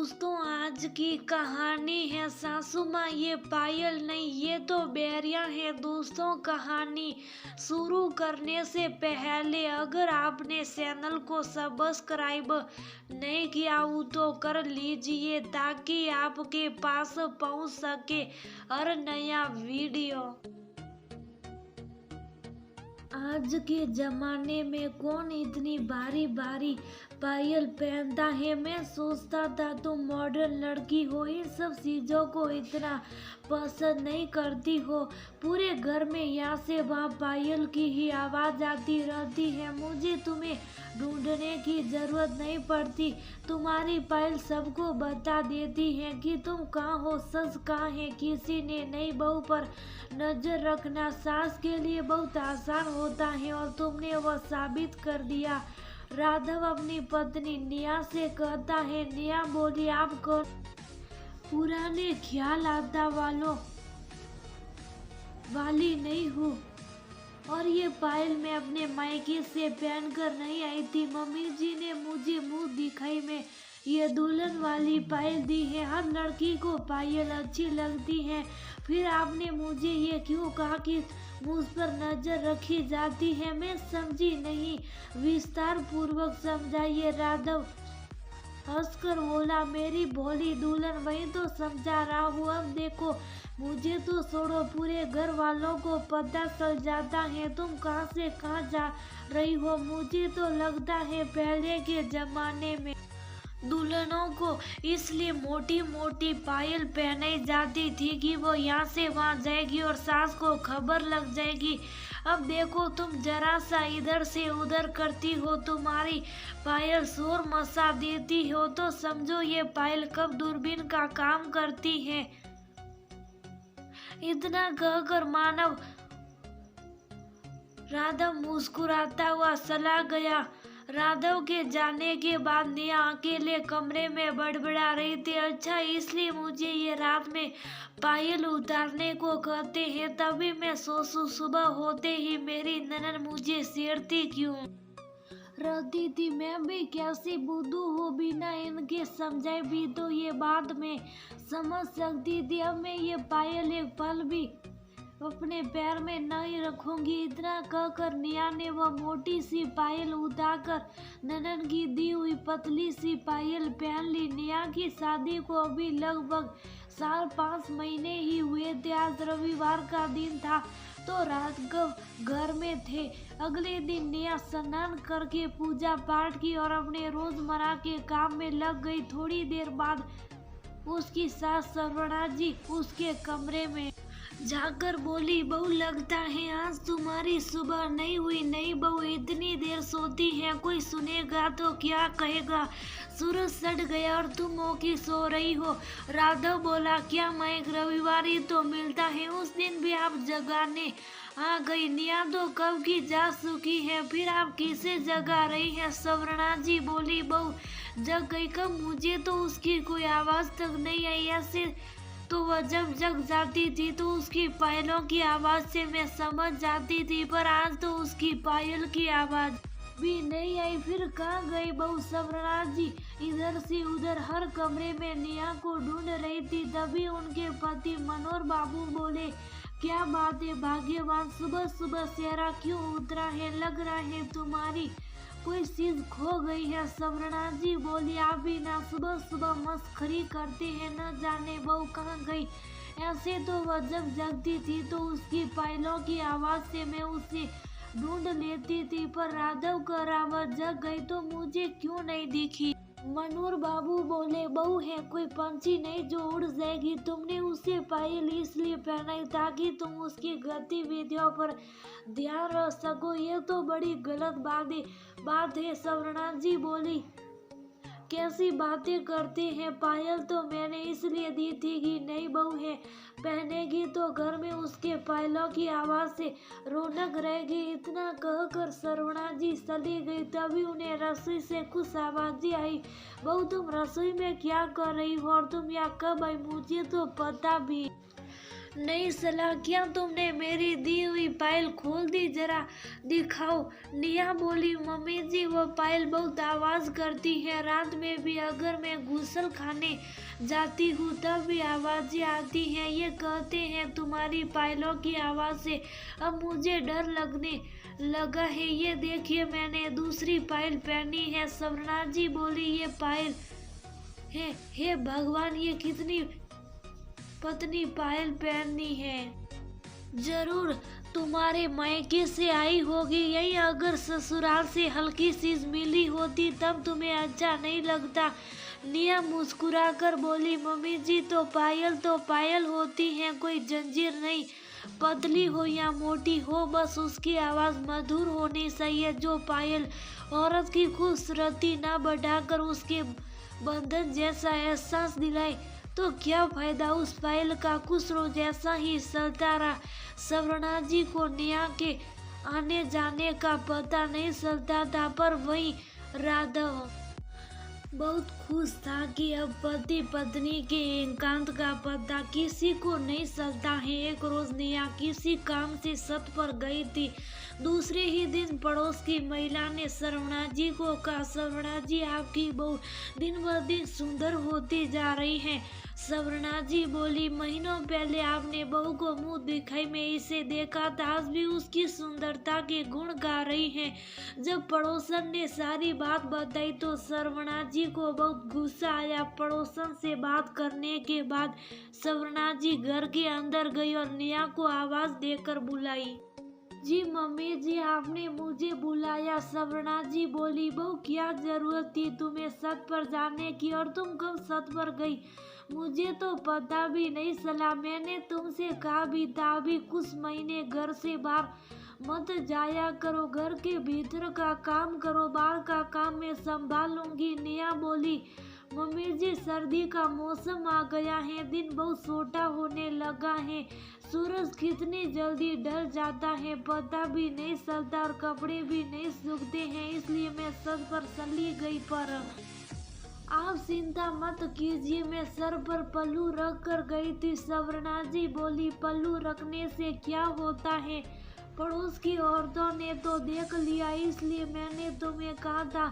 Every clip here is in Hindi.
दोस्तों, आज की कहानी है सासू माँ ये पायल नहीं, ये तो बैरिया है। दोस्तों, कहानी शुरू करने से पहले अगर आपने चैनल को सब्सक्राइब नहीं किया हो तो कर लीजिए ताकि आपके पास पहुंच सके हर नया वीडियो। आज के जमाने में कौन इतनी भारी भारी पायल पहनता है। मैं सोचता था तुम मॉडर्न लड़की हो, इन सब चीजों को इतना पसंद नहीं करती हो। पूरे घर में यहाँ से वहाँ पायल की ही आवाज आती रहती है। मुझे तुम्हें ढूंढने की जरूरत नहीं पड़ती, तुम्हारी पायल सबको बता देती है कि तुम कहाँ हो, सच कहाँ है। किसी ने नई बहू पर नजर रखना सास के लिए बहुत आसान होता है और तुमने वह साबित कर दिया। राघव अपनी पत्नी निया से कहता है। निया बोली, आप कौन? पुराने ख्याल आता वाली नहीं हूँ और ये पायल मैं अपने मायके से पहन कर नहीं आई थी। मम्मी जी ने मुझे मुंह दिखाई में ये दुल्हन वाली पायल दी है। हर लड़की को पायल अच्छी लगती है, फिर आपने मुझे ये क्यों कहा कि मुझ पर नजर रखी जाती है? मैं समझी नहीं, विस्तार पूर्वक समझाइए। राघव हंसकर बोला, मेरी भोली दुल्हन, वही तो समझा रहा हूँ। अब देखो, मुझे तो छोड़ो, पूरे घर वालों को पता चल जाता है तुम कहाँ से कहाँ जा रही हो। मुझे तो लगता है पहले के जमाने में दुल्हनों को इसलिए मोटी मोटी पायल पहनाई जाती थी कि वो यहाँ से वहाँ जाएगी और सास को खबर लग जाएगी। अब देखो, तुम जरा सा इधर से उधर करती हो, तुम्हारी पायल शोर मचा देती हो तो समझो ये पायल कब दूरबीन का काम करती है। इतना कहकर मानव राघव मुस्कुराता हुआ चला गया। राघव के जाने के बाद निया अकेले कमरे में बड़बड़ा रही थी। अच्छा, इसलिए मुझे ये रात में पायल उतारने को कहते हैं, तभी मैं सोचूं सुबह होते ही मेरी ननद मुझे छेड़ती क्यों रहती थी। मैं भी कैसी बुद्धू हूँ, बिना इनके समझाए भी तो ये बात मैं समझ सकती थी। अब मैं ये पायल एक पल भी अपने पैर में नहीं रखूंगी। इतना कहकर निया ने वह मोटी सी पायल उतारकर ननद की दी हुई पतली सी पायल पहन ली। निया की शादी को अभी लगभग 4-5 महीने ही हुए थे। आज रविवार का दिन था तो राघव घर में थे। अगले दिन निया स्नान करके पूजा पाठ की और अपने रोजमर्रा के काम में लग गई। थोड़ी देर बाद उसकी सास सर्वणा जी उसके कमरे में जाकर बोली, बहू, लगता है आज तुम्हारी सुबह नहीं हुई। नहीं बहू, इतनी देर सोती है, कोई सुनेगा तो क्या कहेगा? सूरज सड़ गया और तुम मौकी सो रही हो। राघव बोला, क्या मैं रविवार ही तो मिलता है, उस दिन भी आप जगाने आ गई। निया तो कब की जा चुकी है, फिर आप किसे जगा रही है? सवर्णा जी बोली, बहू जग गई कब? मुझे तो उसकी कोई आवाज तक नहीं आई। ऐसे तो वह जब जग जाती थी तो उसकी पायलों की आवाज से मैं समझ जाती थी, पर आज तो उसकी पायल की आवाज भी नहीं आई। फिर कहाँ गई बहू? सवर्णा जी इधर से उधर हर कमरे में निया को ढूंढ रही थी। तभी उनके पति मनोहर बाबू बोले, क्या बात है भाग्यवान, सुबह सुबह चेहरा क्यों उतरा है? लग रहा है तुम्हारी कोई चीज खो गई है। सवर्णा जी बोली, आप भी ना सुबह सुबह मस्खरी करते हैं, न जाने बहू कहाँ गई। ऐसे तो वह जब जगती थी तो उसकी पायलों की आवाज से मैं उसे ढूंढ लेती थी, पर राघव कर आवाज जग गई तो मुझे क्यों नहीं दिखी? मनोहर बाबू बोले, बहू है कोई पंछी नहीं जो उड़ जाएगी। तुमने उसे पायल इसलिए पहनाई ताकि तुम उसकी गतिविधियों पर ध्यान रख सको। ये तो बड़ी गलत बात है। सवर्णा जी बोली, कैसी बातें करते हैं? पायल तो मैंने इसलिए दी थी कि नई बहू है, पहनेगी तो घर में उसके पायलों की आवाज से रौनक रहेगी। इतना कहकर सवर्णा जी चली गई। तभी उन्हें रसोई से कुछ आवाजें आई। बहू, तुम रसोई में क्या कर रही हो और तुम यहाँ कब आई? मुझे तो पता भी नई सलाह, क्या तुमने मेरी दी हुई पायल खोल दी? जरा दिखाओ। नेहा बोली, मम्मी जी वो पायल बहुत आवाज करती है, रात में भी अगर मैं गुसल खाने जाती हूँ तब भी आवाजें आती हैं। ये कहते हैं तुम्हारी पायलों की आवाज से अब मुझे डर लगने लगा है। ये देखिए मैंने दूसरी पायल पहनी है। स्वर्णा जी बोली, ये पायल है? हे भगवान, ये कितनी पतली पायल पहननी है। जरूर तुम्हारे मायके से आई होगी। यही अगर ससुराल से हल्की सी मिली होती तब तुम्हें अच्छा नहीं लगता। निया मुस्कुराकर बोली, मम्मी जी तो पायल होती है, कोई जंजीर नहीं। पतली हो या मोटी हो, बस उसकी आवाज मधुर होनी चाहिए। जो पायल औरत की खूबसूरती ना बढ़ाकर उसके बंधन जैसा एहसास दिलाए तो क्या फायदा उस पायल का? कुछ रोज ऐसा ही चलता रहा। स्वर्णा जी को नेहा के आने जाने का पता नहीं चलता था, पर वही राघव बहुत खुश था कि अब पति पत्नी के एकांत का पता किसी को नहीं चलता है। एक रोज नेहा किसी काम से छत पर गई थी। दूसरे ही दिन पड़ोस की महिला ने स्वर्णा जी को कहा, स्वर्णा जी आपकी बहू दिन ब दिन सुंदर होती जा रही है। स्वर्णा जी बोली, महीनों पहले आपने बहू को मुंह दिखाई में इसे देखा था, आज भी उसकी सुंदरता के गुण गा रही हैं। जब पड़ोसन ने सारी बात बताई तो स्वर्णा जी को बहुत गुस्सा आया। पड़ोसन से बात करने के बाद स्वर्णा जी घर के अंदर गई और नेहा को आवाज देकर बुलाई। जी मम्मी जी, आपने मुझे बुलाया? स्वर्णा जी बोली, बहू क्या जरूरत थी तुम्हें छत पर जाने की, और तुम कब छत पर गई? मुझे तो पता भी नहीं चला। मैंने तुमसे कहा भी था अभी कुछ महीने घर से बाहर मत जाया करो, घर के भीतर का काम करो, बाहर का काम मैं संभाल लूंगी। नेहा बोली, मम्मी जी सर्दी का मौसम आ गया है, दिन बहुत छोटा होने लगा है, सूरज कितनी जल्दी ढल जाता है पता भी नहीं चलता और कपड़े भी नहीं सूखते हैं, इसलिए मैं छत पर चली गई। पर आप चिंता मत कीजिए, मैं सर पर पल्लू रख कर गई थी। स्वर्णा जी बोली, पल्लू रखने से क्या होता है? पड़ोस की औरतों ने तो देख लिया, इसलिए मैंने तुम्हें कहा था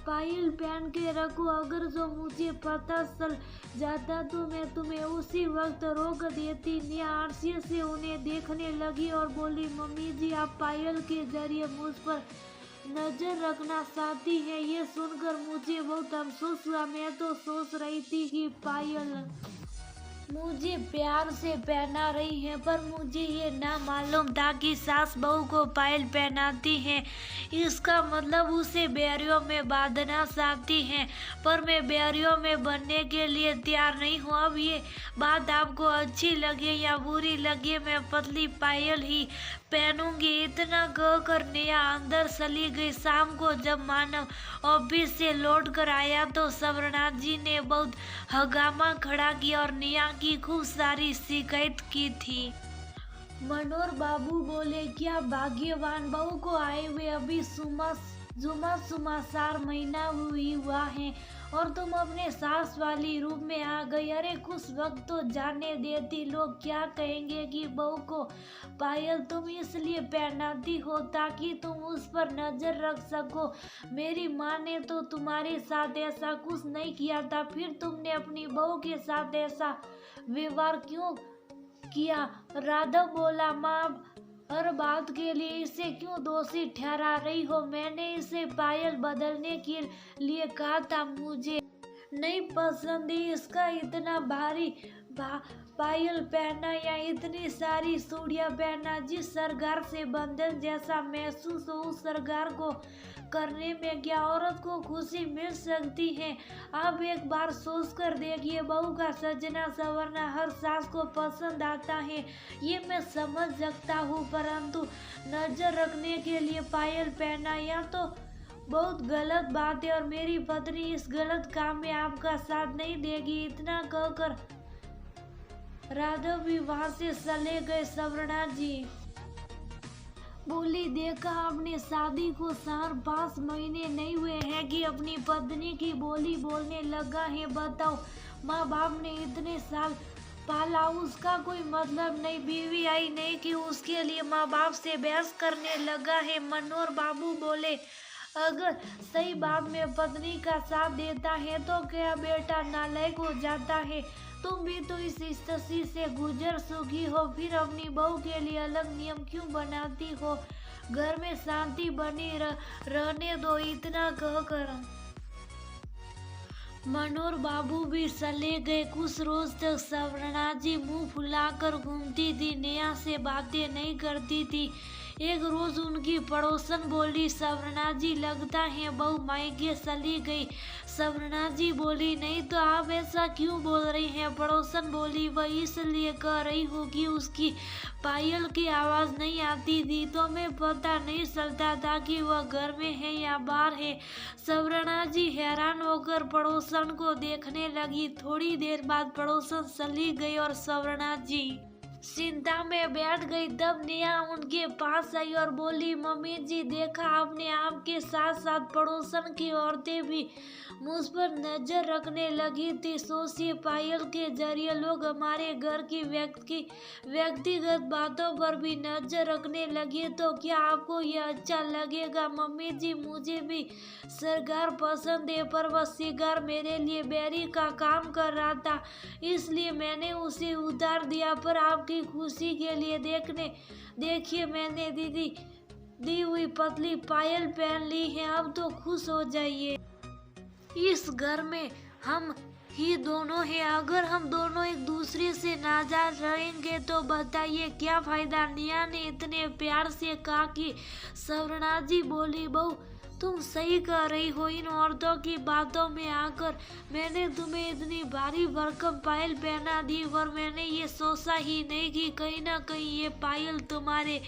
पायल पहन के रखो। अगर जो मुझे पता चल जाता तो मैं तुम्हें उसी वक्त रोक देती। नेहा आश्चर्य से उन्हें देखने लगी और बोली, मम्मी जी आप पायल के जरिए मुझ पर नजर रखना चाहती है। ये सुनकर मुझे बहुत अफसोस हुआ। मैं तो सोच रही थी कि पायल मुझे प्यार से पहना रही है, पर मुझे ये ना मालूम था कि सास बहू को पायल पहनाती है। इसका मतलब उसे बैरियों में बांधना चाहती हैं, पर मैं बैरियों में बनने के लिए तैयार नहीं हूँ। अब ये बात आपको अच्छी लगे या बुरी लगे, मैं पतली पायल ही पहनूंगी। इतना कहकर नेहा अंदर चली गई। शाम को जब मानव ऑफिस से लौट कर आया तो स्वर्णा जी ने बहुत हंगामा खड़ा किया और नेहा की खूब सारी शिकायत की थी। मनोहर बाबू बोले, क्या भाग्यवान बहू को आए हुए अभी जुमा 4 महीना हुआ है और तुम अपने सास वाली रूप में आ गई। अरे कुछ वक्त तो जाने देती, लोग क्या कहेंगे कि बहू को पायल तुम इसलिए पहनाती हो ताकि तुम उस पर नजर रख सको। मेरी माँ ने तो तुम्हारे साथ ऐसा कुछ नहीं किया था, फिर तुमने अपनी बहू के साथ ऐसा व्यवहार क्यों किया? राघव बोला, माँ हर बात के लिए इसे क्यों दोषी ठहरा रही हो? मैंने इसे पायल बदलने के लिए कहा था, मुझे नहीं पसंद इसका इतना भारी पायल पहना या इतनी सारी चूड़ियां पहना। जिस सरगार से बंधन जैसा महसूस हो उस सरगार को करने में क्या औरत को खुशी मिल सकती है? आप एक बार सोच कर देखिए, बहू का सजना संवरना हर सास को पसंद आता है, ये मैं समझ सकता हूँ, परंतु नजर रखने के लिए पायल पहना या तो बहुत गलत बात है और मेरी पत्नी इस गलत काम में आपका साथ नहीं देगी। इतना कहकर राघव भी वहां से चले गए। स्वर्णा जी बोली, देखा आपने, शादी को 4-5 महीने नहीं हुए हैं कि अपनी पत्नी की बोली बोलने लगा है। बताओ, माँ बाप ने इतने साल पाला, उसका कोई मतलब नहीं। बीवी आई नहीं कि उसके लिए माँ बाप से बहस करने लगा है। मनोहर बाबू बोले, अगर सही बात में पत्नी का साथ देता है तो क्या बेटा नालायक हो जाता है? तुम भी तो इस स्थिति से गुजर चुकी हो, फिर अपनी बहू के लिए अलग नियम क्यों बनाती हो? घर में शांति बनी रहने दो, इतना कहकर मनोहर बाबू भी चले गए। कुछ रोज तक सवर्णा जी मुंह फुलाकर घूमती थी, नेहा से बातें नहीं करती थी। एक रोज उनकी पड़ोसन बोली, सवर्णा जी लगता है बहू मायके चली गई। सवर्णा जी बोली, नहीं तो आप ऐसा क्यों बोल रही हैं? पड़ोसन बोली, वह इसलिए कह रही होगी उसकी पायल की आवाज नहीं आती थी तो मैं पता नहीं चलता था कि वह घर में है या बाहर है। सवर्णा जी हैरान होकर पड़ोसन को देखने लगी। थोड़ी देर बाद पड़ोसन चली गई और सवर्णा जी चिंता में बैठ गई। तब नेहा उनके पास आई और बोली, मम्मी जी देखा आपने, आपके साथ साथ पड़ोसन की औरतें भी मुझ पर नजर रखने लगी थी। सोचिए, पायल के जरिए लोग हमारे घर की व्यक्तिगत बातों पर भी नजर रखने लगे, तो क्या आपको यह अच्छा लगेगा? मम्मी जी मुझे भी सरकार पसंद है, पर वह सिगार मेरे लिए बैरी का काम कर रहा था, इसलिए मैंने उसे उतार दिया। पर आपकी खुशी के लिए देखिए मैंने दीदी दी हुई पतली पायल पहन ली है, अब तो खुश हो जाइए। इस घर में हम ही दोनों हैं, अगर हम दोनों एक दूसरे से नाराज रहेंगे तो बताइए क्या फायदा? नेहा ने इतने प्यार से कहा कि सवर्णा जी बोली, बहू तुम सही कह रही हो, इन औरतों की बातों में आकर मैंने तुम्हें इतनी भारी भरकम पायल पहना दी, और मैंने ये सोचा ही नहीं कि कहीं ना कहीं ये पायल तुम्हारे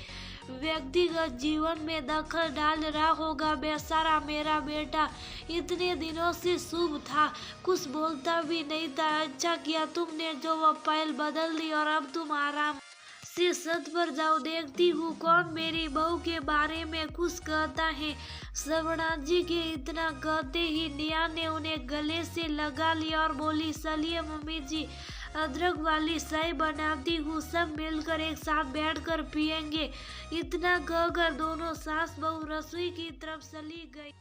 व्यक्तिगत जीवन में दखल डाल रहा होगा। बेचारा मेरा बेटा इतने दिनों से शुभ था, कुछ बोलता भी नहीं था। अच्छा किया तुमने जो वह पायल बदल दी और अब तुम आराम से छत पर जाओ, देखती हूँ कौन मेरी बहू के बारे में कुछ कहता है। सवर्णा जी के इतना कहते ही नेहा ने उन्हें गले से लगा लिया और बोली, चलिए मम्मी जी अदरक वाली चाय बनाती हूँ, सब मिलकर एक साथ बैठकर पियेंगे। इतना कहकर दोनों सास बहू रसोई की तरफ चली गई।